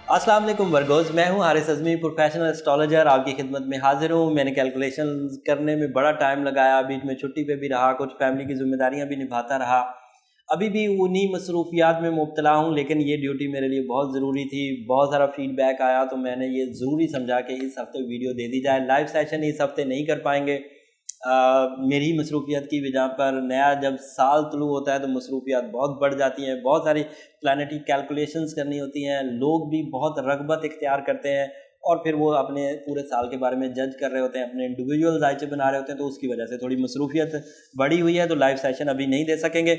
अस्सलाम वालेकुम वर्गोज़, मैं हूं हारिस अज़मी, प्रोफेशनल एस्ट्रोलॉजर आपकी खिदमत में हाजिर हूं। मैंने कैलकुलेशन करने में बड़ा टाइम लगाया, बीच में छुट्टी पे भी रहा, कुछ फैमिली की ज़िम्मेदारियां भी निभाता रहा। अभी भी उन्हीं मसरूफियात में मुब्तला हूं, लेकिन ये ड्यूटी मेरे लिए बहुत ज़रूरी थी। बहुत सारा फीडबैक आया तो मैंने ये ज़रूरी समझा कि इस हफ़्ते वीडियो दे दी जाए। लाइव सेशन इस हफ़्ते नहीं कर पाएंगे, मेरी मसरूफियत की वजह पर। नया जब साल तुलू होता है तो मसरूफियात बहुत बढ़ जाती हैं, बहुत सारी प्लानिटरी कैलकुलेशंस करनी होती हैं, लोग भी बहुत रग़बत इख्तियार करते हैं और फिर वो अपने पूरे साल के बारे में जज कर रहे होते हैं, अपने इंडिविजुअल जायचे बना रहे होते हैं, तो उसकी वजह से थोड़ी मसरूफियत बढ़ी हुई है, तो लाइव सेशन अभी नहीं दे सकेंगे।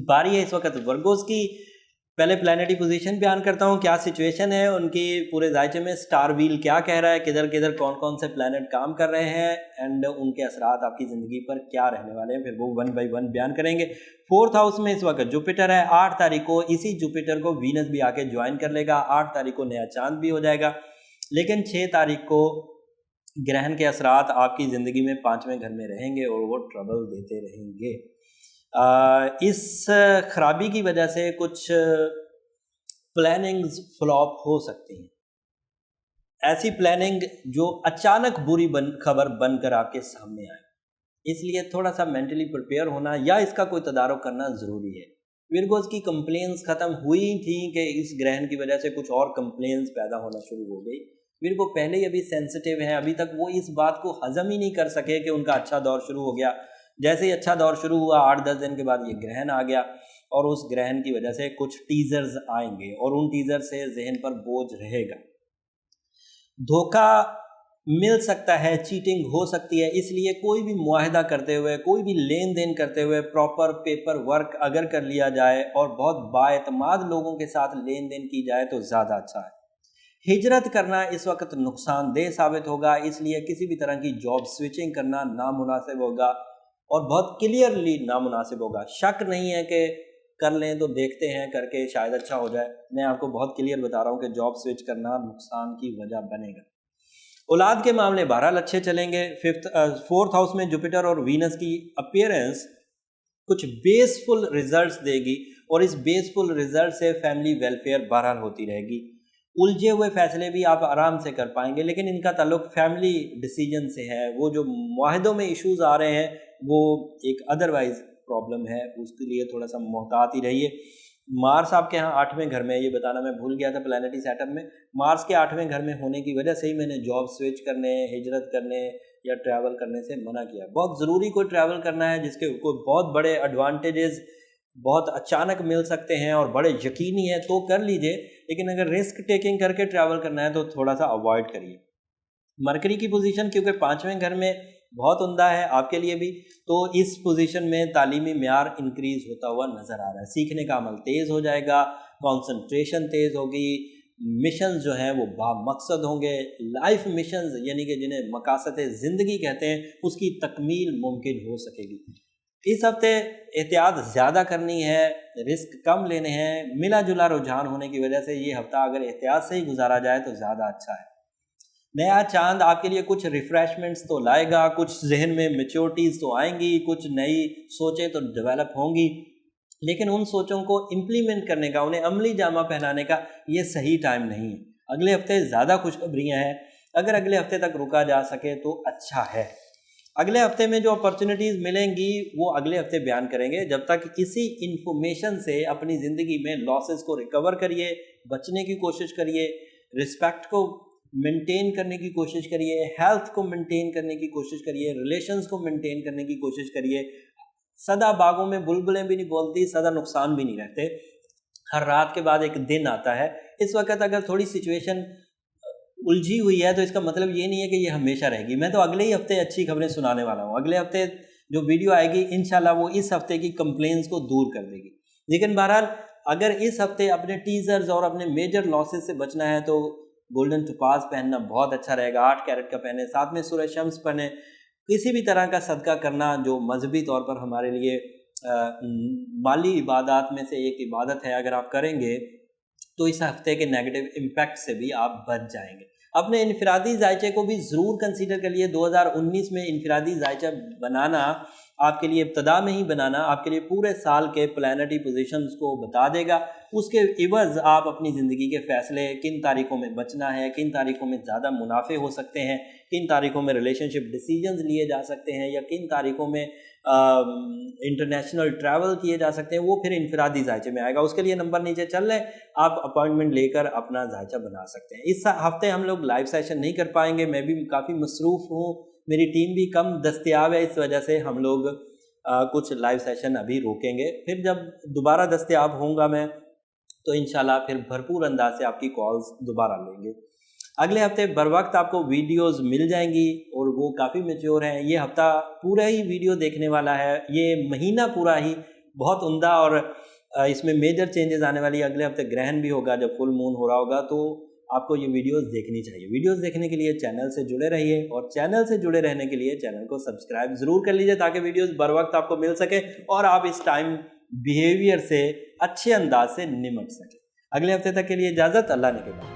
बारी है इस वक्त वर्गोज़ की। पहले प्लानिटरी पोजीशन बयान करता हूँ, क्या सिचुएशन है उनकी पूरे जायचे में, स्टार व्हील क्या कह रहा है, किधर किधर कौन कौन से प्लैनेट काम कर रहे हैं एंड उनके असरात आपकी ज़िंदगी पर क्या रहने वाले हैं, फिर वो वन बाई वन बयान करेंगे। 4th हाउस में इस वक्त जुपिटर है। 8 तारीख को इसी जुपिटर को वीनस भी आके ज्वाइन कर लेगा। 8 तारीख को नया चांद भी हो जाएगा, लेकिन 6 तारीख को ग्रहण के असरात आपकी ज़िंदगी में 5वें घर में रहेंगे और वो ट्रबल देते रहेंगे। इस खराबी की वजह से कुछ प्लानिंग्स फ्लॉप हो सकती हैं। ऐसी प्लानिंग जो अचानक बुरी खबर बनकर आपके सामने आए, इसलिए थोड़ा सा मेंटली प्रिपेयर होना या इसका कोई तदारुक करना ज़रूरी है। विर्गोज़ की कंप्लेंट्स ख़त्म हुई थी कि इस ग्रहण की वजह से कुछ और कंप्लेंट्स पैदा होना शुरू हो गई। विर्गो पहले ही अभी सेंसिटिव हैं, अभी तक वो इस बात को हज़म ही नहीं कर सके कि उनका अच्छा दौर शुरू हो गया। जैसे ही अच्छा दौर शुरू हुआ 8-10 दिन के बाद ये ग्रहण आ गया और उस ग्रहण की वजह से कुछ टीजर्स आएंगे और उन टीजर से जहन पर बोझ रहेगा। धोखा मिल सकता है, चीटिंग हो सकती है, इसलिए कोई भी मुआहदा करते हुए, कोई भी लेन देन करते हुए प्रॉपर पेपर वर्क अगर कर लिया जाए और बहुत बाएतमाद लोगों के साथ लेन देन की जाए तो ज़्यादा अच्छा है। हिजरत करना इस वक्त नुकसानदेह साबित होगा, इसलिए किसी भी तरह की जॉब स्विचिंग करना नामुनासिब होगा और बहुत क्लियरली नामुनासिब होगा। शक नहीं है कि कर लें तो देखते हैं, करके शायद अच्छा हो जाए। मैं आपको बहुत क्लियर बता रहा हूँ कि जॉब स्विच करना नुकसान की वजह बनेगा। औलाद के मामले बहरहाल अच्छे चलेंगे। 4th हाउस में जुपिटर और वीनस की अपीयरेंस कुछ बेसफुल रिजल्ट्स देगी और इस बेसफुल रिजल्ट से फैमिली वेलफेयर बहरहाल होती रहेगी। उलझे हुए फैसले भी आप आराम से कर पाएंगे, लेकिन इनका ताल्लुक फैमिली डिसीजन से है। वो जो मुआहदों में इश्यूज आ रहे हैं वो एक अदरवाइज प्रॉब्लम है, उसके लिए थोड़ा सा मोहतात ही रहिए। मार्स आपके यहाँ 8वें घर में, ये बताना मैं भूल गया था प्लानिटरी सेटअप में, मार्स के 8वें घर में होने की वजह से ही मैंने जॉब स्विच करने, हिजरत करने या ट्रैवल करने से मना किया। बहुत ज़रूरी कोई ट्रैवल करना है जिसके कोई बहुत बड़े एडवांटेजेस बहुत अचानक मिल सकते हैं और बड़े यकीनी है तो कर लीजिए, लेकिन अगर रिस्क टेकिंग करके ट्रैवल करना है तो थोड़ा सा अवॉइड करिए। मरकरी की पोजीशन क्योंकि 5वें घर में बहुत उम्दा है आपके लिए भी, तो इस पोजीशन में तालीमी म्यार इंक्रीज होता हुआ नज़र आ रहा है। सीखने का अमल तेज़ हो जाएगा, कॉन्सनट्रेशन तेज़ होगी, मिशन जो हैं वो बामकसद होंगे। लाइफ मिशंस यानी कि जिन्हें मकासद ज़िंदगी कहते हैं, उसकी तकमील मुमकिन हो सकेगी। इस हफ्ते एहतियात ज़्यादा करनी है, रिस्क कम लेने हैं। मिला जुला रुझान होने की वजह से ये हफ्ता अगर एहतियात से ही गुजारा जाए तो ज़्यादा अच्छा है। नया चांद आपके लिए कुछ रिफ़्रेशमेंट्स तो लाएगा, कुछ जहन में मैच्योरिटीज़ तो आएंगी, कुछ नई सोचें तो डेवलप होंगी, लेकिन उन सोचों को इम्प्लीमेंट करने का, उन्हें अमली जामा पहनाने का ये सही टाइम नहीं है। अगले हफ्ते ज़्यादा खुशखबरियाँ हैं, अगर अगले हफ्ते तक रुका जा सके तो अच्छा है। अगले हफ्ते में जो अपॉर्चुनिटीज़ मिलेंगी वो अगले हफ्ते बयान करेंगे। जब तक इसी इन्फॉर्मेशन से अपनी ज़िंदगी में लॉसेस को रिकवर करिए, बचने की कोशिश करिए, रिस्पेक्ट को मेंटेन करने की कोशिश करिए, हेल्थ को मेंटेन करने की कोशिश करिए, रिलेशंस को मेंटेन करने की कोशिश करिए। सदा बागों में बुलबुलें भी नहीं बोलती, सदा नुकसान भी नहीं रहते। हर रात के बाद एक दिन आता है। इस वक्त अगर थोड़ी सिचुएशन उलझी हुई है तो इसका मतलब ये नहीं है कि ये हमेशा रहेगी। मैं तो अगले ही हफ्ते अच्छी खबरें सुनाने वाला हूँ। अगले हफ्ते जो वीडियो आएगी इंशाल्लाह वो इस हफ्ते की कंप्लेंट्स को दूर कर देगी। लेकिन बहरहाल अगर इस हफ्ते अपने टीजर्स और अपने मेजर लॉसेस से बचना है तो गोल्डन टोपाज पहनना बहुत अच्छा रहेगा। 8 कैरेट का पहने, साथ में सूरह शम्स पहने। किसी भी तरह का सदका करना जो मजहबी तौर पर हमारे लिए माली इबादत में से एक इबादत है, अगर आप करेंगे तो इस हफ्ते के नेगेटिव इम्पैक्ट से भी आप बच जाएंगे। अपने इनफरादी जायचे को भी ज़रूर कंसीडर कर लिए। 2019 में इनफरादी जायचा बनाना आपके लिए इब्तदा में ही बनाना आपके लिए पूरे साल के प्लानिटरी पोजीशंस को बता देगा। उसके इवज़ आप अपनी ज़िंदगी के फ़ैसले, किन तारीख़ों में बचना है, किन तारीख़ों में ज़्यादा मुनाफे हो सकते हैं, किन तारीख़ों में रिलेशनशिप डिसीजंस लिए जा सकते हैं, या किन तारीख़ों में इंटरनेशनल ट्रैवल किए जा सकते हैं, वो फिर इनफरादी जायचे में आएगा। उसके लिए नंबर नीचे चल रहे, आप अपॉइंटमेंट लेकर अपना जायचा बना सकते हैं। इस हफ्ते हम लोग लाइव सेशन नहीं कर पाएंगे, मैं भी काफ़ी मसरूफ़ हूँ, मेरी टीम भी कम दस्तयाब है, इस वजह से हम लोग कुछ लाइव सेशन अभी रोकेंगे। फिर जब दोबारा दस्तयाब होऊंगा मैं तो इंशाल्लाह फिर भरपूर अंदाज से आपकी कॉल्स दोबारा लेंगे। अगले हफ्ते बर वक्त आपको वीडियोस मिल जाएंगी और वो काफ़ी मैच्योर हैं। ये हफ्ता पूरा ही वीडियो देखने वाला है, ये महीना पूरा ही बहुत उम्दा, और इसमें मेजर चेंजेस आने वाली है। अगले हफ्ते ग्रहण भी होगा, जब फुल मून हो रहा होगा, तो आपको ये वीडियोस देखनी चाहिए। वीडियोस देखने के लिए चैनल से जुड़े रहिए, और चैनल से जुड़े रहने के लिए चैनल को सब्सक्राइब ज़रूर कर लीजिए ताकि वीडियोस बर वक्त आपको मिल सके और आप इस टाइम बिहेवियर से अच्छे अंदाज से निमट सकें। अगले हफ्ते तक के लिए इजाज़त, अल्लाह ने के बाद।